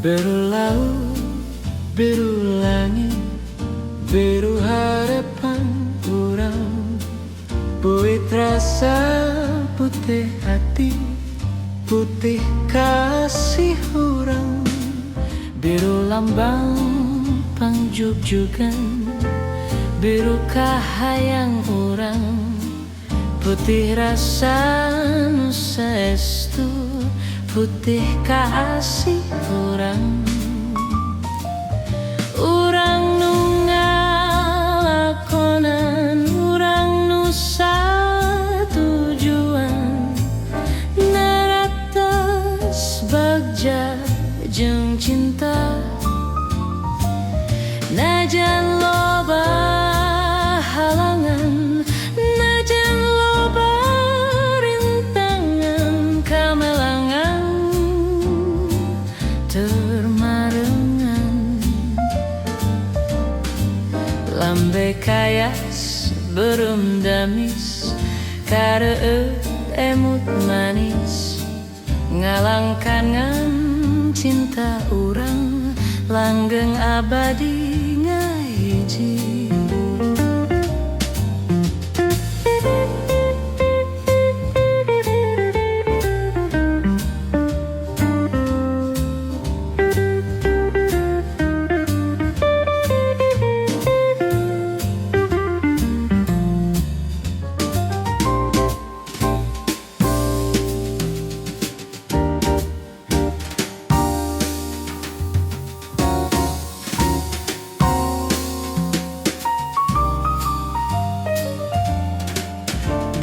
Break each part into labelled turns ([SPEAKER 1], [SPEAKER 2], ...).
[SPEAKER 1] Biru laut, biru langit, biru harapan orang, buit rasa putih hati, putih kasih orang. Biru lambang pangjugjugan, biru kahayang orang, putih rasa nusa estu, putih kasih orang. Urang nu ngalakonan, urang nu satujuan, naratos bagja jeung cinta. Najan loba halangan, najan loba rintangan, kamelangan termarengan. Lambe kayas berum damis, kareueut emut manis, ngalangkan ngan cinta urang, langgeng abadi ngahiji.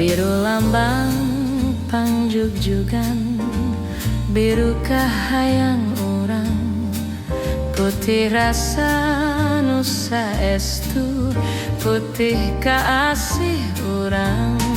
[SPEAKER 1] Biru lambang pangjugjugan, biru kahayang orang, putih rasa nusa estu, putih kasih orang.